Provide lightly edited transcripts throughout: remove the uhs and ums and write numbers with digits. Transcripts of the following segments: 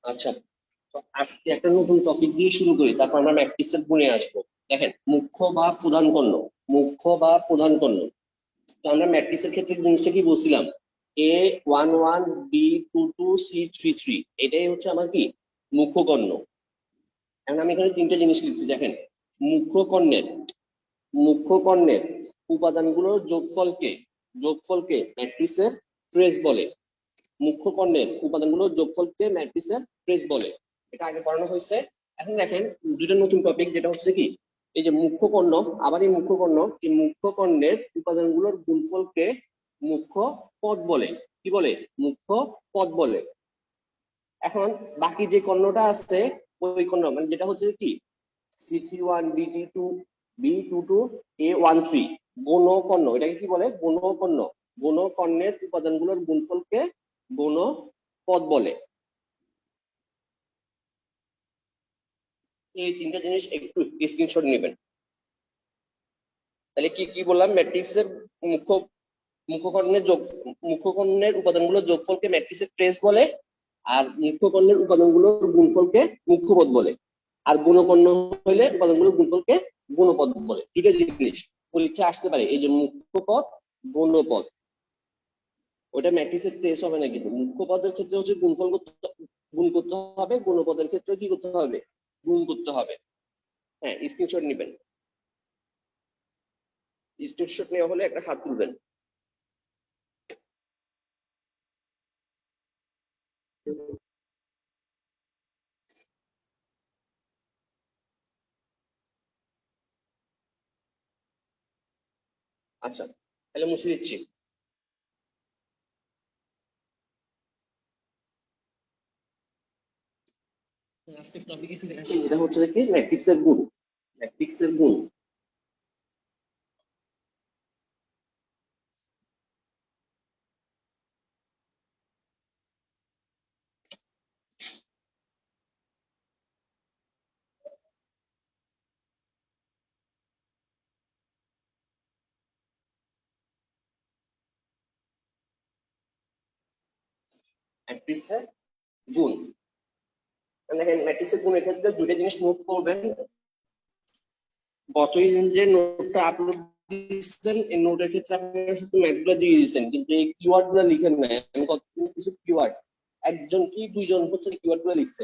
আচ্ছা, তো আজকে একটা নতুন টপিক দিয়ে শুরু করি, তারপর আমরা ম্যাট্রিক্সের গুণে আসবো। দেখেন, মুখ্য বা প্রধান কর্ণ। মুখ্য বা প্রধান কর্ণ। তো আমরা ম্যাট্রিক্সের ক্ষেত্রে জিনিসটা কি বলছিলাম? A11, B22, C33, এটাই হচ্ছে আমার কি মুখ্য কর্ণ। এখন আমি এখানে তিনটা জিনিস লিখছি, দেখেন। মুখ্য কর্ণের মুখ্য কর্ণের উপাদানগুলোর যোগফলকে ম্যাট্রিক্সের ট্রেস বলে। মুখ্য কর্ণের উপাদানগুলোর যোগফলকে ম্যাট্রিক্সের ট্রেস বলে। এটা আগে পড়ানো হয়েছে। এখন দেখেন দুটো নতুন টপিক, যেটা হচ্ছে কি এই যে মুখ্য কর্ণ। আবার এই মুখ্য কর্ণের উপাদানগুলোর গুণফলকে মুখ্য পদ বলে। কি বলে? মুখ্য পদ বলে। এখন বাকি যে কর্ণটা আছে, ওই কর্ণ মানে যেটা হচ্ছে কি C31, BT2, B22, A13, গৌণ এটাকে কি বলে? গৌণ গৌণ উপাদানগুলোর গুণফলকে গৌণ পদ বলে। এই তিনটা জিনিস একটু স্ক্রিনশট নেবেন। তাহলে কি কি বললাম? ম্যাট্রিক্সের মুখ্য মুখ্যকর্ণের উপাদানগুলোর যোগফলকে ম্যাট্রিক্সের ট্রেস বলে, আর মুখ্যকর্ণের উপাদানগুলোর গুণফলকে মুখ্যপদ বলে, আর গুণকর্ণ হইলে উপাদানগুলোর গুণফলকে গুণপদ বলে। দুটো জিনিস পরীক্ষা আসতে পারে, এই যে মুখ্যপদ, গুণপদ। ওটা ম্যাট্রিক্সের ট্রেস হবে না, কিন্তু মুখ্যপদের ক্ষেত্রে হচ্ছে গুণ করতে হবে, গুণপদের ক্ষেত্রে কি করতে হবে? গুণ করতে হবে। হ্যাঁ, স্ক্রিনশট নেবেন। স্ক্রিনশট নেওয়া হলে একটা হাত তুলবেন। আচ্ছা, তাহলে মুছে দিচ্ছি। আজকের টপিকে চলে আসি, যেটা হচ্ছে কি ম্যাট্রিক্সের গুণ। ম্যাট্রিক্সের গুণ। ম্যাট্রিক্সের গুণ। দেখেন, ম্যাট্রিক্সের গুণের ক্ষেত্রে দুটো জিনিস নোট করবেন। গতদিন যে নোটটা আপলোড দিয়েছেন, এই নোটের ক্ষেত্রে আপনারা শুধু ম্যাথগুলো দিয়ে দিয়েছেন, কিন্তু এই কিওয়ার্ড গুলো লিখেন নাই। আমি কতদিন কিছু কিওয়ার্ড, একজন কি দুইজন হচ্ছে কিওয়ার্ড গুলো লিখছে,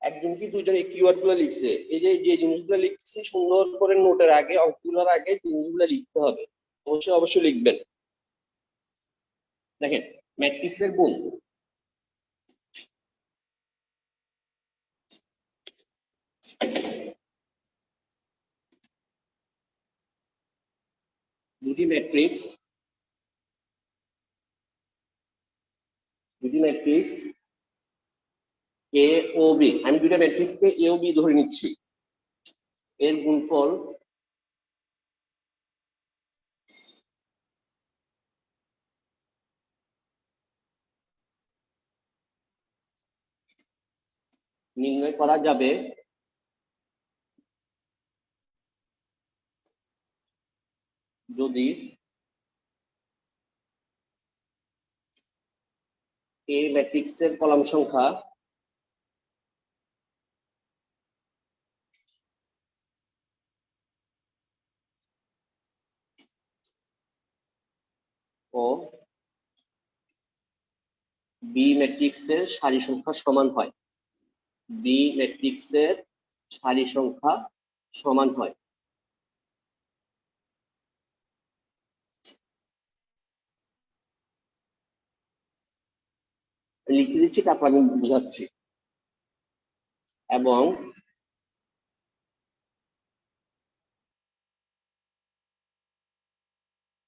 একজন কি দুইজন এই কিওয়ার্ড গুলো লিখছে। এই যে যে জিনিসগুলো লিখছি, সুন্দর করে নোটের আগে, অঙ্কগুলোর আগে জিনিসগুলো লিখতে হবে। অবশ্যই অবশ্যই লিখবেন। দেখেন, ম্যাট্রিক্সের গুণ। দুটি ম্যাট্রিক্স এ ও বি, আমি দুইটা ম্যাট্রিক্সকে এ ও বি ধরে নিচ্ছি। এর গুণফল নির্ণয় করা যাবে যদি এ ম্যাট্রিক্সের কলাম সংখ্যা ও বি ম্যাট্রিক্সের সারি সংখ্যা সমান হয়। বি ম্যাট্রিক্সের সারি সংখ্যা সমান হয়। লিখে দিচ্ছি, তারপর আমি বুঝাচ্ছি। এবং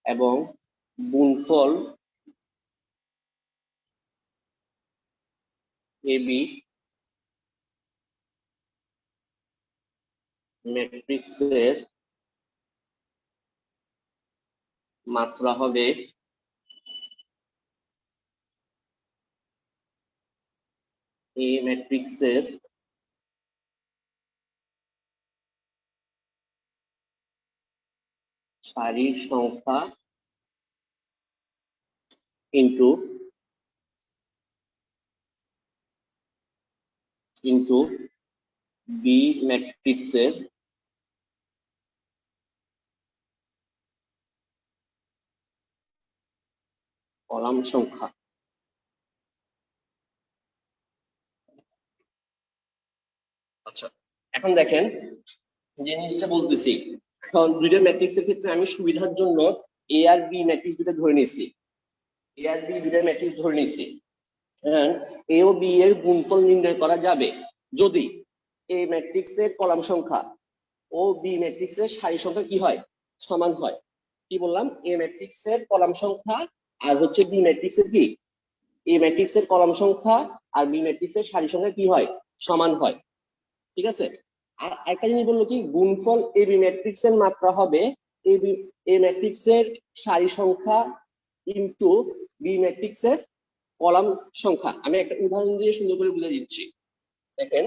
এবং গুণফল এ বি ম্যাট্রিক্সের মাত্রা হবে এ ম্যাট্রিক্সের সারির সংখ্যা ইন্টু ইন্টু বি ম্যাট্রিক্সের কলাম সংখ্যা। আচ্ছা, এখন দেখেন যে জিনিসটা বলতেছি, এখন দুইটা ম্যাট্রিক্সের ক্ষেত্রে আমি সুবিধার জন্য এ আর বি ম্যাট্রিক্স দুটো ধরে নিয়েছি। এ আর বি দুইটা ম্যাট্রিক্স ধরে নিয়েছি। হ্যাঁ, এ ও বি এর গুণফল নির্ণয় করা যাবে যদি এ ম্যাট্রিক্সের কলাম সংখ্যা ও বি ম্যাট্রিক্সের সারি সংখ্যা কি হয়, সমান হয়। কি বললাম, এ ম্যাট্রিক্সের কলাম সংখ্যা আর হচ্ছে বি ম্যাট্রিক্সের কি, এ ম্যাট্রিক্সের কলাম সংখ্যা আর বি ম্যাট্রিক্সের সারি সংখ্যা কি হয়, সমান হয়। ঠিক আছে। আর একটা জিনিস বললো কি, গুণফল এ বি ম্যাট্রিক্সের মাত্রা হবে এ বি এ ম্যাট্রিক্সের সারি সংখ্যা ইনটু বি ম্যাট্রিক্সের কলাম সংখ্যা। আমি একটা উদাহরণ দিয়ে সুন্দর করে বুঝে দিচ্ছি। দেখেন,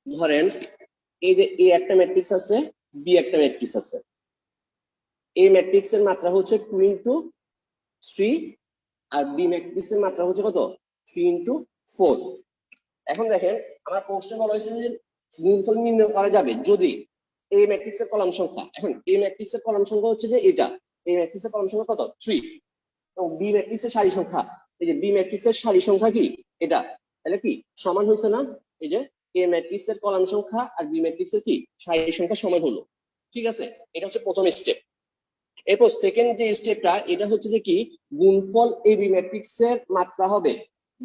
ধরেন এই যে এ একটা ম্যাট্রিক্স আছে, বি একটা ম্যাট্রিক্স আছে। এ ম্যাট্রিক্সের মাত্রা হচ্ছে 2 ইন্টু 3, আর বি ম্যাট্রিক্সের মাত্রা হচ্ছে কত, 3 ইন্টু 4। এখন দেখেন, আমার প্রশ্ন বলা হয়েছে যে গুণফল নির্ণয় করা যাবে যদি এ ম্যাট্রিক্সের কলাম সংখ্যা, এখন এ ম্যাট্রিক্সের কলাম সংখ্যা হচ্ছে যে এটা, এ ম্যাট্রিক্সের কলাম সংখ্যা কত, 3, এবং বি ম্যাট্রিক্সের সারি সংখ্যা, এই যে বি ম্যাট্রিক্সের সারি সংখ্যা কি এটা, তাহলে কি সমান হয়েছে না, এই যে এ ম্যাট্রিক্সের কলাম সংখ্যা আর বি ম্যাট্রিক্সের কি সারি সংখ্যা সমান হলো। ঠিক আছে, এটা হচ্ছে প্রথম স্টেপ। এরপর সেকেন্ড যে স্টেপটা, এটা হচ্ছে যে কি, গুণফল এ বি ম্যাট্রিক্সের মাত্রা হবে,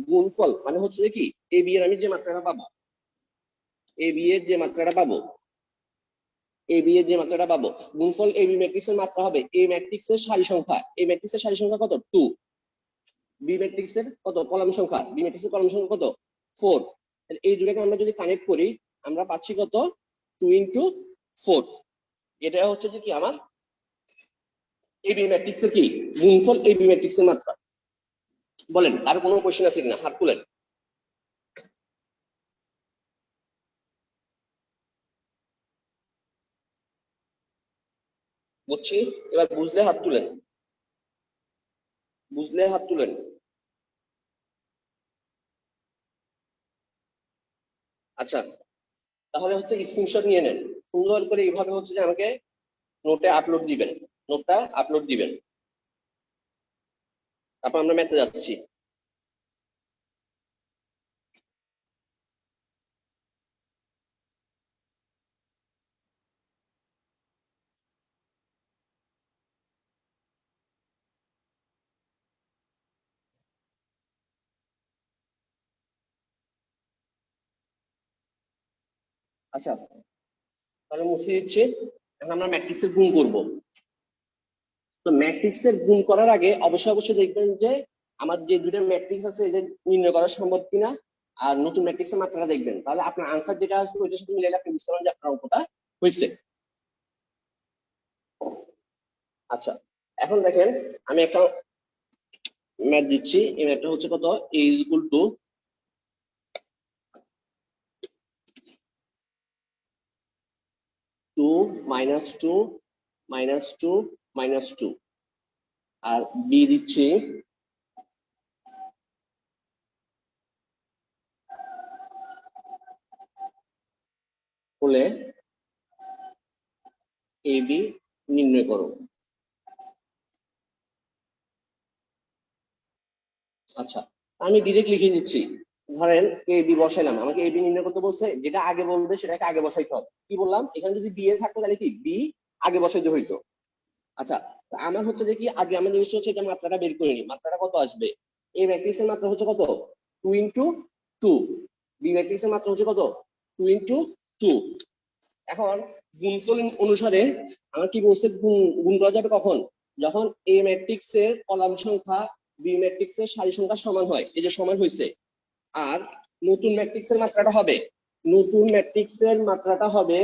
গুণফল মানে হচ্ছে যে কি, এ বি এর আমি যে মাত্রাটা পাবো, এ বি এর যে মাত্রাটা পাবো, এ বি এর যে মাত্রাটা পাবো, গুণফল এ বি ম্যাট্রিক্সের মাত্রা হবে এ ম্যাট্রিক্সের সারি সংখ্যা, এ ম্যাট্রিক্সের সারি সংখ্যা কত, 2, বি ম্যাট্রিক্সের কত কলাম সংখ্যা, বি ম্যাট্রিক্সের কলাম সংখ্যা কত, 4। এই দুটাকে আমরা যদি কানেক্ট করি, আমরা পাচ্ছি কত, 2 ইন্টু 4। এটা হচ্ছে যে কি আমার এ বি ম্যাট্রিক্সের কি, গুণফল এ বি ম্যাট্রিক্সের মাত্রা। বলেন আর কোনো কোশ্চেন আছে কিনা, হাত তুলেন। বুঝছি, এবার বুঝলে হাত তুলেন, বুঝলে হাত তুলেন। আচ্ছা, তাহলে হচ্ছে স্ক্রিনশট নিয়ে নেন, সুন্দর করে এইভাবে হচ্ছে যে আমাকে নোটে আপলোড দিবেন, নোটটা আপলোড দিবেন, তারপর আমরা ম্যাথে যাচ্ছি। আচ্ছা, তাহলে মুছে দিচ্ছি। এখন আমরা ম্যাট্রিক্সের গুণ করব। তো ম্যাট্রিক্সের গুণ করার আগে অবশ্যই অবশ্যই দেখবেন যে আমার যে দুটো ম্যাট্রিক্স আছে এদের নির্ণয় করা সম্ভব কিনা, আর নতুন ম্যাট্রিক্সের মাত্রাটা দেখবেন, তাহলে আপনার আনসার যেটা আসবে ওইটার সাথে মিলাইলে আপনি বুঝতে পারবেন যে আপনার অঙ্কটা হয়েছে। আচ্ছা, এখন দেখেন আমি একটা ম্যাথ দিচ্ছি, এই ম্যাথটা হচ্ছে কত, a ইজ ইকুয়াল টু 2 -2 -2 -2, আর b দিচ্ছি হলে এ বি নির্ণয় করো। আচ্ছা, আমি ডিরেক্ট লিখে দিচ্ছি। ধরেন এ বি বসাইলাম, আমাকে এ বি নির্ণয় করতে বলছে, যেটা আগে বলবে সেটাকে আগে বসাইতে হবে। কি বললাম, এখানে যদি বি এ থাকতো তাহলে কি বি আগে বসাইতে হইতো। আচ্ছা, আমার হচ্ছে যে কি, আগে আমার জিনিসটা হচ্ছে এটা মাত্রাটা বের করে নি, মাত্রাটা কত আসবে, এ ম্যাট্রিক্সের মাত্রা হচ্ছে কত, 2 ইন্টু 2, বি ম্যাট্রিক্সের মাত্রা হচ্ছে কত, 2 ইন্টু 2। এখন গুণফল অনুসারে আমার কি বলছে, গুণ করা যাবে কখন, যখন এ ম্যাট্রিক্সের কলাম সংখ্যা বি ম্যাট্রিক্সের সারি সংখ্যা সমান হয়, এই যে সমান হয়েছে। আর নতুন ম্যাট্রিক্সের মাত্রাটা হবে, নতুন ম্যাট্রিক্সের মাত্রাটা হবে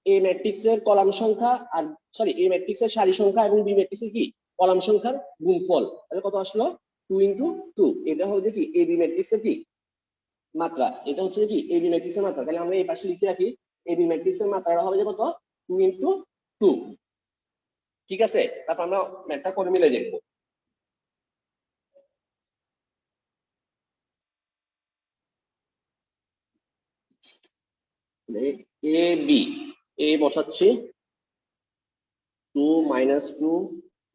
এ ম্যাট্রিক্সের কলাম সংখ্যা আর সরি এ ম্যাট্রিক্সের সারি সংখ্যা এবং বি ম্যাট্রিক্সের কি কলাম সংখ্যার গুণফল। তাহলে কত আসলো, 2 ইন্টু 2। এটা হচ্ছে কি এ বি ম্যাট্রিক্সের কি মাত্রা, এটা হচ্ছে কি এ বি ম্যাট্রিক্সের মাত্রা। তাহলে আমরা এই পাশে লিখে রাখি এই বি ম্যাট্রিক্সের মাত্রাটা হবে যে কত 2 ইনটু 2। ঠিক আছে, তারপর আমরা ম্যাথটা করে মিলে দেখবো। এ বি, এ বসাচ্ছি 2 -2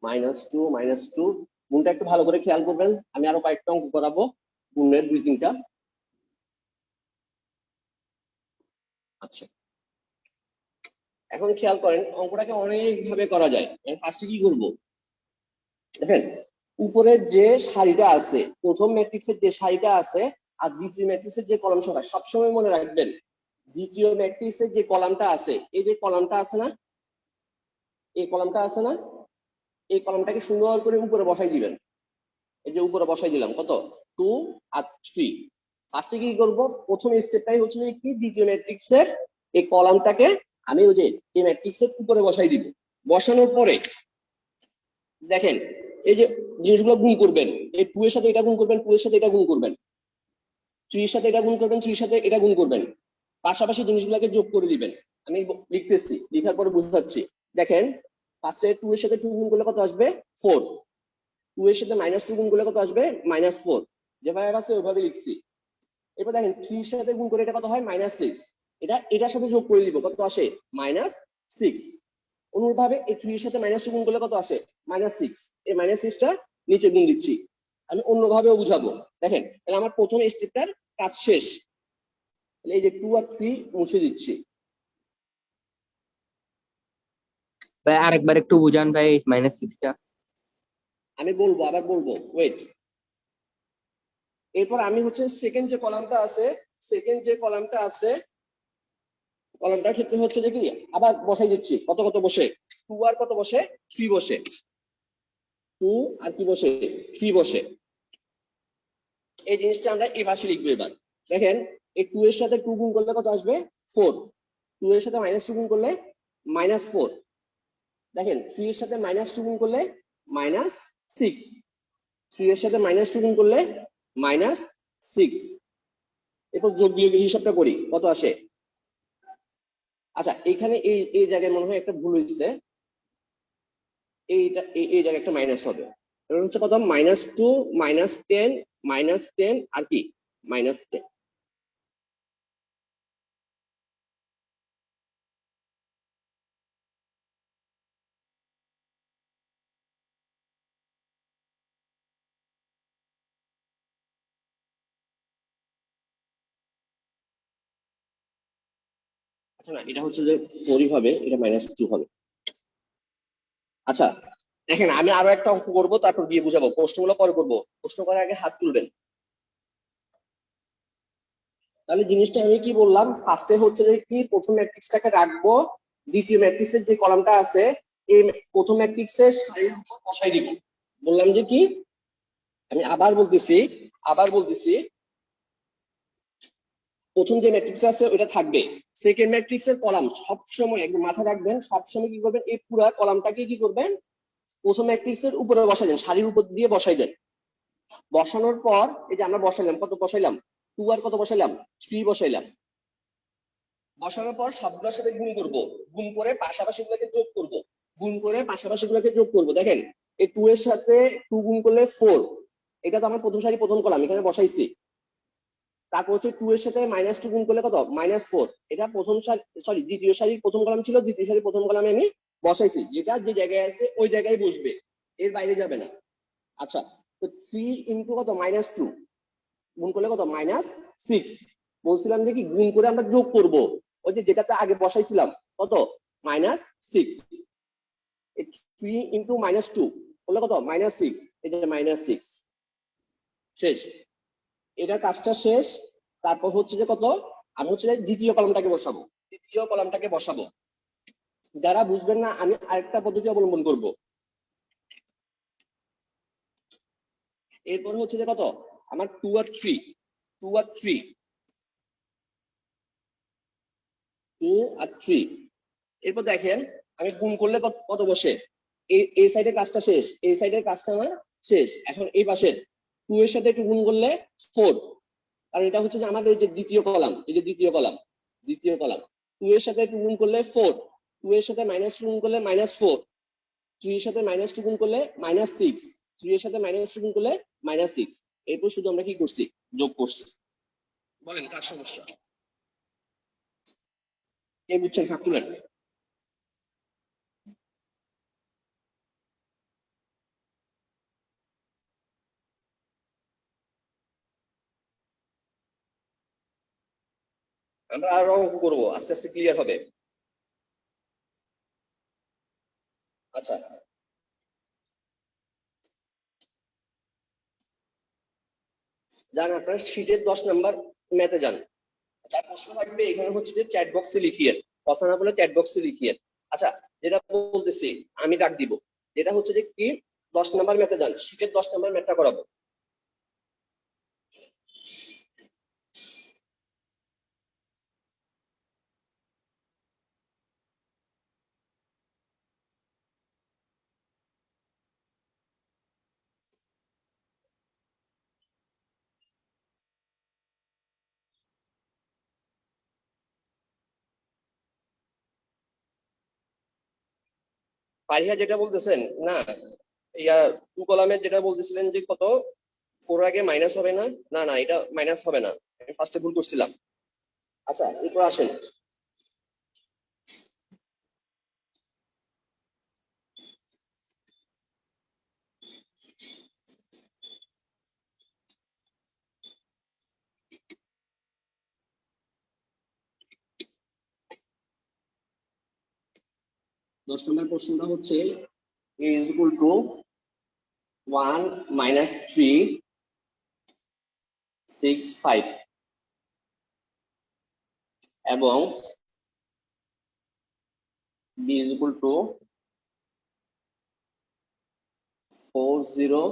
-2 -2। গুণটা একটু ভালো করে খেয়াল করবেন, আমি আরো কয়েকটা অঙ্ক করাবো গুণের 2-3টা। আচ্ছা, এখন খেয়াল করেন অঙ্কটাকে অনেক ভাবে করা যায়। ফার্স্টে কি করব, দেখেন উপরে যে সারিটা আছে, প্রথম ম্যাট্রিক্সের যে সারিটা আছে আর দ্বিতীয় ম্যাট্রিক্সের যে কলাম সংখ্যা, সবসময় মনে রাখবেন দ্বিতীয় ম্যাট্রিক্সের যে কলামটা আছে, এই যে কলামটা আছে না, এই কলামটা আছে না, এই কলামটাকে সুন্দর করে উপরে বসাই দিবেন। এই যে উপরে বসাই দিলাম কত 2 আর 3। ফার্স্টে কি করব, প্রথম স্টেপটাই হচ্ছে যে কি দ্বিতীয় ম্যাট্রিক্সের এই কলামটাকে আমি ওই যে এই ম্যাট্রিক্সের উপরে বসাই দিব। বসানোর পরে দেখেন এই যে জিনিসগুলো গুণ করবেন, এই 2 এর সাথে এটা গুণ করবেন, 2 এর সাথে এটা গুণ করবেন, 3 এর সাথে এটা গুণ করবেন, 3 এর সাথে এটা গুণ করবেন, পাশাপাশি জিনিসগুলোকে যোগ করে দিবেন। আমি লিখতেছি, লেখার পরে বুঝাচ্ছি। দেখেন ফার্স্টে 2 এর সাথে 2 গুণ করলে কত আসবে 4, 2 এর সাথে -2 গুণ করলে কত আসবে -4, যেভাবে আছে ওইভাবে লিখছি। এবার দেখেন 3 এর সাথে গুণ করে এটা কত হয় -6, এটা এটার সাথে যোগ করে দিব, কত আসে -6। অনুরূপভাবে এই 3 এর সাথে -2 গুণ করলে কত আসে -6, এই -6টা নিচে গুণ দিচ্ছি। আমি অন্যভাবেও বুঝাবো। দেখেন তাহলে আমার প্রথম স্টেপটার কাজ শেষ। তাহলে এই যে 2 আর 3 মুছে দিচ্ছি। ভাই আরেকবার একটু বুঝান ভাই -6টা। আমি বলবো, আবার বলবো, ওয়েট। এরপর আমি হচ্ছে সেকেন্ড যে কলামটা আছে, সেকেন্ড যে কলামটা আছে, কলামটার ক্ষেত্রে হচ্ছে যে কি আবার বসাই দিচ্ছি, কত কত বসে 2 আর কত বসে 3 বসে, 2 আর কি বসে 3 বসে। এই জিনিসটা আমরা এই পাশে লিখবো। এবার দেখেন এই 2 এর সাথে 2 গুণ করলে কত আসবে 4, 2 এর সাথে -2 গুণ করলে -4, দেখেন 3 এর সাথে -2 গুণ করলে -6, 3 এর সাথে -2 গুণ করলে -6। এরপর যোগ বিয়োগের হিসাবটা করি, কত আসে। আচ্ছা এখানে এই এই জায়গায় মনে হয় একটা ভুল হয়েছে, এইটা এই জায়গায় একটা মাইনাস হবে। এবার হচ্ছে কত -2 -10 -10 আর কি -10। আচ্ছা না, এটা হচ্ছে যে 4 হবে, এটা -2 হবে। আচ্ছা দেখেন আমি আরো একটা অঙ্ক করবো, তারপর দিয়ে বুঝাবো। প্রশ্নগুলো পরে করবো, প্রশ্ন করার আগে হাত তুলবেন। তাহলে জিনিসটা আমি কি বললাম, ফার্স্টে হচ্ছে যে কি প্রথম ম্যাট্রিক্সটাকে রাখবো, দ্বিতীয় ম্যাট্রিক্সের যে কলামটা আছে এই প্রথম ম্যাট্রিক্সের সারির উপর বসাই দিব। বললাম যে কি, আমি আবার বলতেছি প্রথম যে ম্যাট্রিক্স আছে ওটা থাকবে, সেকেন্ড ম্যাট্রিক্সের কলাম সবসময় একদম মাথায় রাখবেন, সবসময় কি করবেন এই পুরো কলামটাকে কি করবেন প্রথম ম্যাট্রিক্সের উপরে বসাই দেন, সারির উপর দিয়ে বসাই দেন। বসানোর পর এই যে আমরা বসাইলাম, কত বসাইলাম 2 আর কত বসাইলাম 3 বসাইলাম। বসানোর পর সবগুলোর সাথে গুণ করব, গুণ করে পাশাপাশি গুলোকে যোগ করব, গুণ করে পাশাপাশি গুলোকে যোগ করব। দেখেন এই 2 এর সাথে 2 গুণ করলে 4, এটা তো আমার প্রথম সারি প্রথম কলাম এখানে বসাইছি। তারপর হচ্ছে 2 এর সাথে -2 গুণ করলে কত -4, এটা প্রথম সারি সরি দ্বিতীয় সারির প্রথম কলাম ছিল, দ্বিতীয় সারির প্রথম কলামে আমি বসাইছি, যেটা যে জায়গায় আছে ওই জায়গায় বসবে, এর বাইরে যাবে না। আচ্ছা তো 3 ইনটু কত -2 গুণ করলে কত -6। বলছিলাম যে কি গুণ করে আমরা যোগ করব, ওই যে যেটাতে আগে বসাইছিলাম কত -6। 3 ইনটু -2 করলে কত -6, এটা -6 শেষ, এটার কাজটা শেষ। তারপর হচ্ছে যে কত, আমি হচ্ছে দ্বিতীয় কলামটাকে বসাবো, দ্বিতীয় কলামটাকে বসাবো। যারা বুঝবেন না আমি আরেকটা পদ্ধতি অবলম্বন করব। এরপর হচ্ছে যে কত আমার 2 আর 3, 2 আর 3, 2 আর 3। এরপর দেখেন আমি গুণ করলে কত বসে, এই সাইডের কাজটা শেষ, এই সাইডের কাজটা আমার শেষ। এখন এই পাশের 2 এর সাথে একটু গুণ করলে 4, কারণ এটা হচ্ছে যে আমাদের যে দ্বিতীয় কলাম, এই যে দ্বিতীয় কলাম, দ্বিতীয় কলাম 2 এর সাথে 2 গুণ করলে 4, 2 এর সাথে -2 গুণ করলে -4, 3 এর সাথে -2 গুণ করলে -6, 3 এর সাথে -2 গুণ করলে -6। এরপর শুধু আমরা কি করছি, যোগ করছি। বলেন কার সমস্যা, কে বুঝছেন? হাত তুলেন। আমরা আরো অঙ্ক করবো, আস্তে আস্তে ক্লিয়ার হবে। আচ্ছা, যান আপনার শীটের 10 নাম্বার ম্যাথে যান। তার প্রশ্ন থাকবে এখানে হচ্ছে যে চ্যাট বক্সে লিখিয়ে, কথা না বলে চ্যাট বক্সে লিখিয়ে। আচ্ছা, যেটা বলতেছি আমি ডাক দিব, যেটা হচ্ছে যে কি 10 নাম্বার ম্যাথে যান, শীটের 10 নাম্বার ম্যাথটা করাবো। ফারিহা যেটা বলতেছেন না, ইয়া 2 কলামের যেটা বলতেছিলেন যে কত 4 আগে মাইনাস হবে না, না না এটা মাইনাস হবে না, আমি ফার্স্টে ভুল করছিলাম। আচ্ছা এরপর আসেন, দশ নম্বর প্রশ্নটা হচ্ছে a is equal to 1 minus 3 6 5 এবং b is equal to 4 0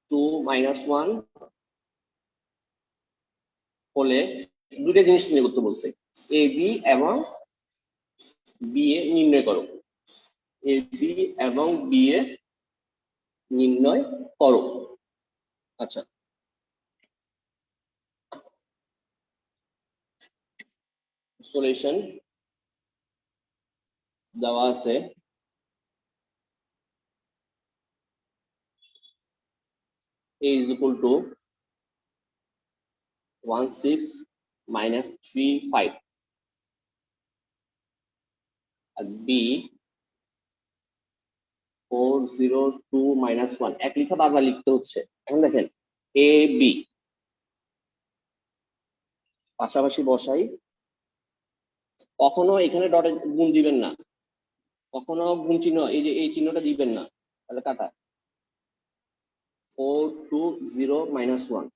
2 minus 1 হলে দুটো জিনিস নিয়ে করতে বলছে, এ বি এবং বি এ নির্ণয় করো, এ বি এবং বি এ নির্ণয় করো। আচ্ছা, সলিউশন দেওয়া আছে, a is equal to 1 6 minus 3 5 R b 4 0 2 minus 1, এক লিখা বারবার লিখতে হচ্ছে। এখন দেখেন এ বি পাশাপাশি বসাই, কখনো এখানে ডটে গুণ দিবেন না, কখনো গুণ চিহ্ন এই যে এই চিহ্নটা দিবেন না, তাহলে কাটা 4 2 0 minus 1।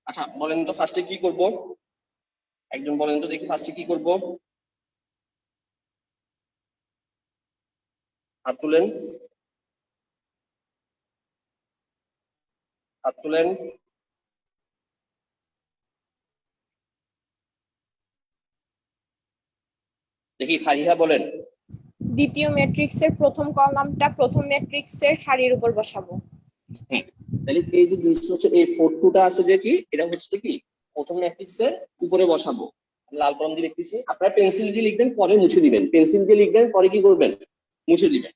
আচ্ছা বলেন তো ফার্স্টে কি করব, একজন বলেন তো দেখি ফার্স্টে কি করব, হাত তুলেন, হাত তুলেন। দেখি ফারিহা বলেন। দ্বিতীয় ম্যাট্রিক্সের প্রথম কলামটা প্রথম ম্যাট্রিক্সের সারির উপর বসাবো। তাহলে এই যে জিনিসটা হচ্ছে এই 4 2টা আছে যে কি, এটা হচ্ছে কি প্রথম ম্যাট্রিক্সের উপরে বসাবো, লাল কলম দিয়ে লিখতেছি, আপনারা পেন্সিল দিয়ে লিখবেন পরে মুছে দিবেন, পেন্সিল দিয়ে লিখবেন পরে কি করবেন, মুছে দিবেন।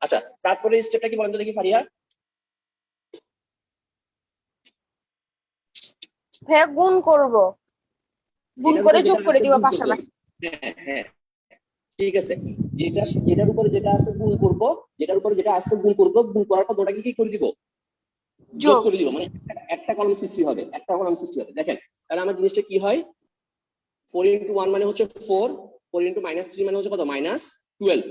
আচ্ছা তারপরে স্টেপটা কি বলেন তো দেখি ফারিহা। হ্যাঁ গুণ করব, গুণ করে যোগ করে দিব পাশাপাশি। হ্যাঁ হ্যাঁ ঠিক আছে, যেটার উপরে যেটা আছে গুণ করব, যেটার উপরে যেটা আছে গুণ করব, গুণ করার পর ওটাকে কি করে দিব, যোগ করে দিব, মানে একটা কলাম সৃষ্টি হবে, একটা কলাম সৃষ্টি হবে। দেখেন তাহলে আমার জিনিসটা কি হয়, 4 into 1 মানে হচ্ছে 4, 4 into -3 মানে হচ্ছে কত, -12,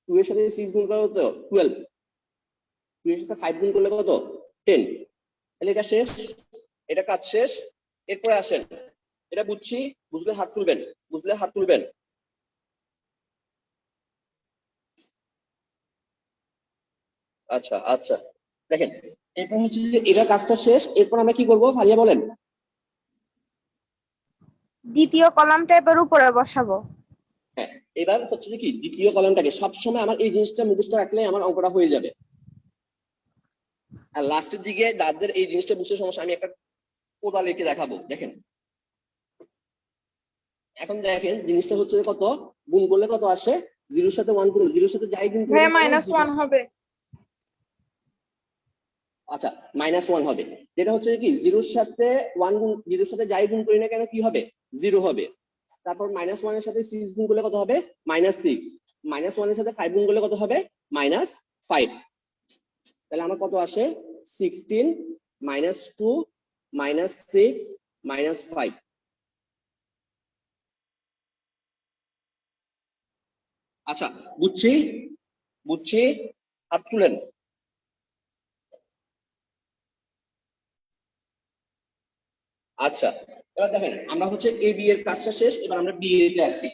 2 এর সাথে 6 গুণ করলে কত 12, 2 এর সাথে 5 গুণ করলে কত 10। তাহলে এটা শেষ, এটা কাজ শেষ। এরপরে আসেন, এটা বুঝছি, বুঝলে হাত তুলবেন, বুঝলে হাত তুলবেন। আচ্ছা আচ্ছা দেখেন এরপর হচ্ছে যে এটা কাজটা শেষ, এরপর আমরা কি করব ফারিয়া বলেন। দ্বিতীয় কলামটা এবার উপরে বসাবো। হ্যাঁ এবার হচ্ছে যে কি দ্বিতীয় কলামটাকে সবসময় আমার এই জিনিসটা মুখস্থ রাখলে আমার অঙ্কটা হয়ে যাবে। আর লাস্টের দিকে যাদের এই জিনিসটা বুঝতে সমস্যা, আমি একটা কোদাল এঁকে দেখাবো, দেখেন এখন দেখেন জিনিসটা হচ্ছে কত, গুণ করলে কত আসে, জিরোর সাথে 1 গুণ, জিরোর সাথে যাই গুণ করবে ভাইয়া -1 হবে। আচ্ছা -1 হবে, যেটা হচ্ছে কি জিরোর সাথে 1 গুণ, জিরোর সাথে যাই গুণ করি না কেন কি হবে, 0 হবে। তারপর -1 এর সাথে 6 গুণ করলে কত হবে, -6, -1 এর সাথে 5 গুণ করলে কত হবে, -5। তাহলে আমার কত আসে, 16 -2 -6 -5। আচ্ছা বুঝছি, বুঝছি, হাত তুলেন। আচ্ছা এবার দেখেন আমরা হচ্ছে এ বি এর কাজটা শেষ, এবার আমরা বি এ তে আসি,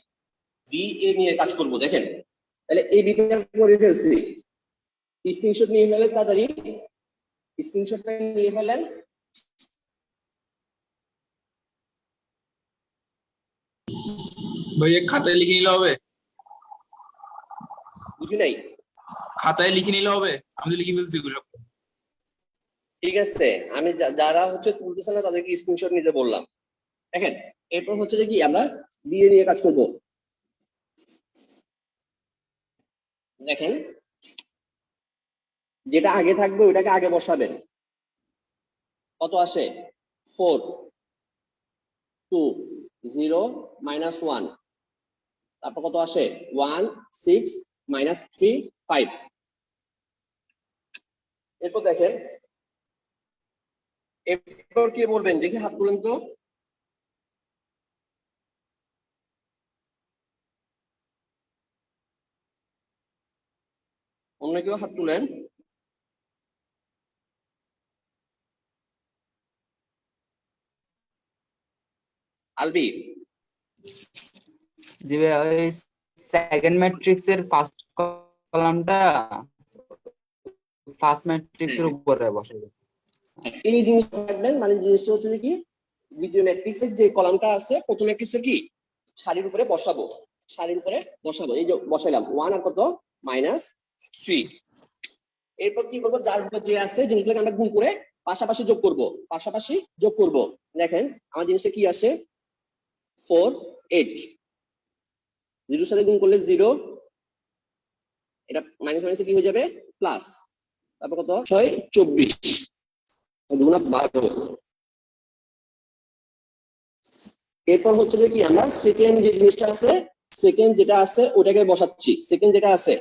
বি এ নিয়ে কাজ করব। দেখেন তাহলে এ বি তে করে ফেলছি, স্ক্রিনশট নিয়ে ফেলেন তাড়াতাড়ি, স্ক্রিনশটটা নিয়ে ফেলেন। ভাইয়া খাতায় লিখে নিলে হবে? বুঝি নাই। খাতায় লিখে নিলে হবে? আমি তো লিখে ফেলছি এগুলো। ঠিক আছে, আমি যারা হচ্ছে তুলতেছে না তাদেরকে স্ক্রিনশট নিতে বললাম। দেখেন এরপর হচ্ছে যে কি আমরা বি এ নিয়ে কাজ করব। দেখেন যেটা আগে থাকবে ওটাকে আগে বসাবেন। কত আসে, 4 2 0 -1, তারপর কত আসে, 1 6 -3 5। এরপর দেখেন এরপর কি বলবেন দেখি, হাত তুলেন তো। অন্য কেউ হাত তুলেন। আলবি, জি ভাই, ওই সেকেন্ড ম্যাট্রিক্স এর ফার্স্ট কলামটা ফার্স্ট ম্যাট্রিক্স এর উপরে বসাবে। এই জিনিসটা রাখবেন, মানে জিনিসটা হচ্ছে যে কি দ্বিতীয় ম্যাট্রিক্সের যে কলামটা আছে প্রথম ম্যাট্রিক্সের কি সারির উপরে বসাবো, সারির উপরে বসাবো। এই যে বসাইলাম 1 আর কত -3। এরপর কি করবো, যার উপর যে আছে জিনিসগুলোকে আমরা গুণ করে পাশাপাশি যোগ করব, পাশাপাশি যোগ করব। দেখেন আমার জিনিসটা কি আসে, 4 8, 0 সাথে গুণ করলে 0, এটা মাইনাস মাইনাসে কি হয়ে যাবে প্লাস, তারপর কত 6 24 দুগুণা 12। এরপর হচ্ছে যে কি আমরা সেকেন্ড যে জিনিসটা আছে, সেকেন্ড যেটা আছে ওটাকে বসাচ্ছি, সেকেন্ড যেটা আছে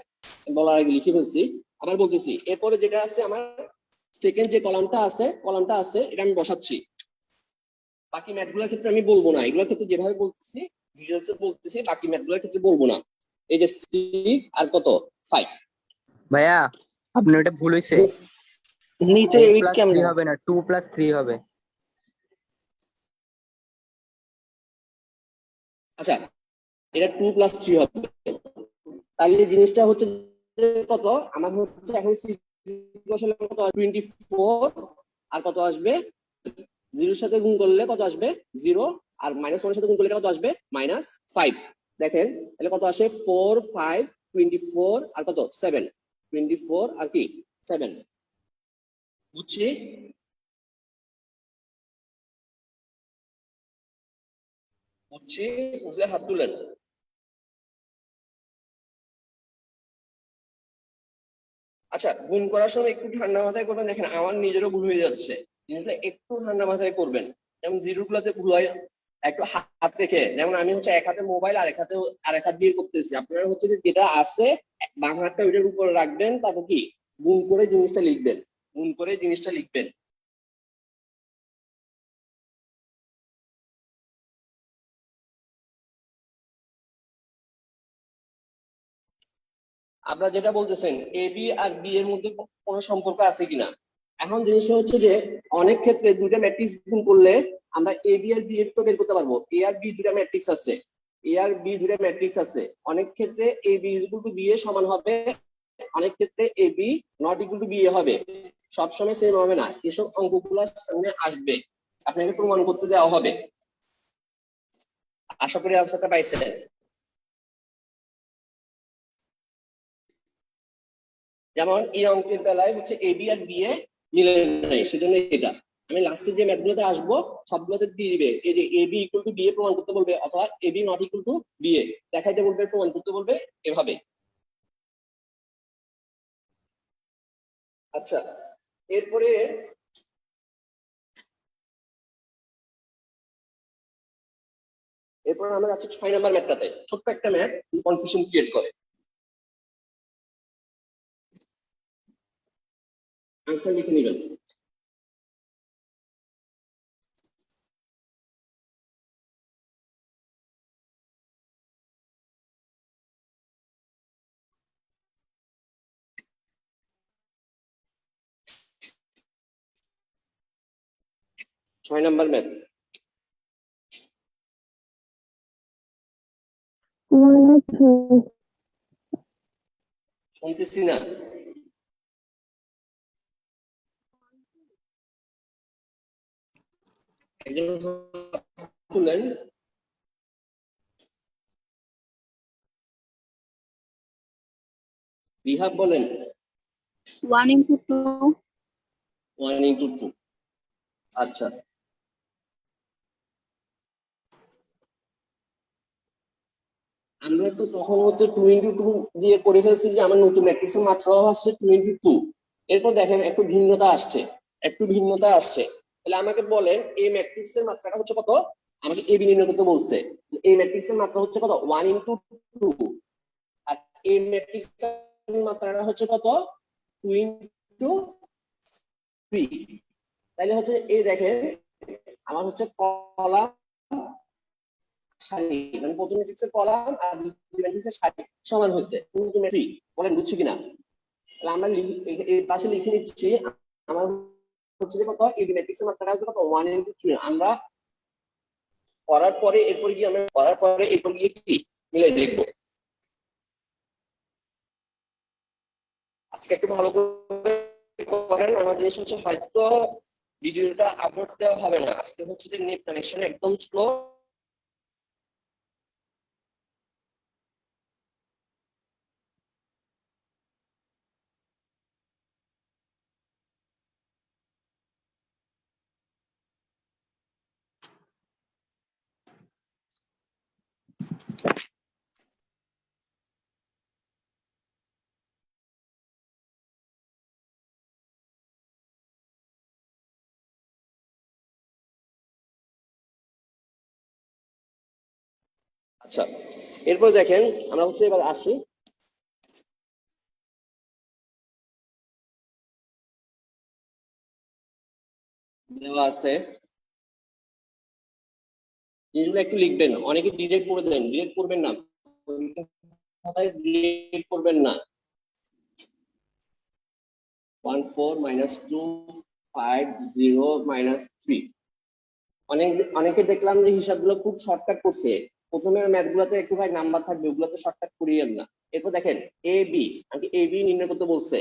বলার আগে লিখে ফেলছি, আবার বলতেছি। এরপরে যেটা আছে আমার সেকেন্ড যে কলামটা আছে এটা আমি বসাচ্ছি। বাকি ম্যাথগুলোর ক্ষেত্রে আমি বলবো না, এগুলোর ক্ষেত্রে যেভাবে বলতেছি ডিটেইলসে বলতেছি, বাকি ম্যাথগুলোর ক্ষেত্রে বলবো না। এই যে 6 আর কত 5। ভাইয়া আপনি ওটা ভুল হয়েছে, নিচে 8 কেমন 8+3 হবে না, 2+3 হবে। আচ্ছা এটা 2 + 3 হবে। তাহলে জিনিসটা হচ্ছে যে কত, আমার হচ্ছে এখন বসালে কত 24, আর কত আসবে, 0 সাথে গুণ করলে কত আসবে 0, আর -1 এর সাথে গুণ করলে কত আসবে -5। দেখেন তাহলে কত আসে 4 5 24 আর কত 7, 24 আর কি 7। বুঝছি, বুঝছি, বুঝলে হাত তুলেন। আচ্ছা গুণ করার সময় একটু ঠান্ডা মাথায় করবেন। দেখেন আমার নিজেরও ভুল হয়ে যাচ্ছে, জিনিসটা একটু ঠান্ডা মাথায় করবেন। যেমন জিরো গুলাতে ভুল হয় একটু হাত রেখে, যেমন আমি হচ্ছে এক হাতে মোবাইল আর এক হাত দিয়ে করতেছি, আপনারা হচ্ছে যে যেটা আছে বাম হাতটা ওইটার উপরে রাখবেন, তারপর কি গুণ করে জিনিসটা লিখবেন, গুণ করে জিনিসটা লিখবেন। আপনারা যেটা বলতেছেন এ বি আর বি এর মধ্যে কোনো সম্পর্ক আছে কিনা, এখন জিনিসটা হচ্ছে যে অনেক ক্ষেত্রে দুইটা ম্যাট্রিক্স গুণ করলে আমরা এ বি আর বি এর তো বের করতে পারবো। এ আর বি দুইটা ম্যাট্রিক্স আছে, এ আর বি দুইটা ম্যাট্রিক্স আছে, অনেক ক্ষেত্রে A B equal to B এর সমান হবে, অনেক ক্ষেত্রে A B not equal to B A হবে। সবসময় সেম হবে না, এসব অঙ্কগুলো সামনে আসবে, আপনাকে প্রমাণ করতে দেওয়া হবে। আশা করি আনসারটা পাইছেন। যেমন এই অঙ্কের বেলায় হচ্ছে A B R B A মিলে নাই, সেজন্য এটা আমি লাস্টে যে ম্যাথগুলোতে আসবো সবগুলোতে দিয়ে দিবে, এই যে A B equal to B A প্রমাণ করতে বলবে, অথবা A B not equal to B A দেখাইতে বলবে, প্রমাণ করতে বলবে, এভাবে। আচ্ছা, এরপরে আমরা যাচ্ছি 6 নাম্বার ম্যাথটাতে। ছোট্ট একটা ম্যাথ কনফিউশন ক্রিয়েট করে। আনসার লিখে নেবেন। ছয় নাম্বার ম্যাথ। শুনতেছি না। একজন খুলেন। রিহাব বলেন। 1 into 2 1 into 2। আচ্ছা, আমরা তো তখন হচ্ছে 2 into 2 দিয়ে করে ফেলছি যে আমার নতুন ম্যাট্রিক্সের মাত্রা হচ্ছে 2 into 2। এরপর দেখেন একটু ভিন্নতা আসছে। তাহলে আমাকে বলেন এই ম্যাট্রিক্সের মাত্রাটা হচ্ছে কত? আমাকে এবি নির্ণয় করতে বলছে। এই ম্যাট্রিক্সের মাত্রা হচ্ছে কত? 1 into 2। আর এই ম্যাট্রিক্সের মাত্রাটা হচ্ছে কত? 2 into 3। তাহলে হচ্ছে এই দেখেন আমার হচ্ছে কলাম সারি, মানে প্রথম ম্যাট্রিক্সের কলাম আর দ্বিতীয় ম্যাট্রিক্সের সারি সমান হয়েছে। বলেন বুঝছি কিনা? তাহলে আমরা এই পাশে লিখে নিচ্ছি আমার হচ্ছে যে কত, এই ম্যাট্রিক্সের মাত্রাটা আসবে কত? 1 into 3। আমরা করার পরে এরপর গিয়ে কি মিলাই দেখবো। আজকে একটু ভালো করে করেন। আমার জিনিস হচ্ছে হয়তো ভিডিওটা আপলোড দেওয়া হবে না, আজকে হচ্ছে যে নেট কানেকশন একদম স্লো। আচ্ছা, এরপর দেখেন আমরা হচ্ছে এবার আসি। দেওয়া আছে জিনিসগুলো একটু লিখবেন। অনেকে ডিরেক্ট করে দেন, ডিরেক্ট করবেন না, ডিরেক্ট করবেন না। 1 4 -2 5 0 -3। অনেকে দেখলাম যে হিসাবগুলো খুব শর্টকাট করছে। প্রথমের ম্যাথ গুলাতে একটু ভাই নাম্বার থাকবে, ওগুলোতে শর্টকাট করিয়েন না। এরপর দেখেন এ বি, আমাকে এ বি নির্ণয় করতে বলছে।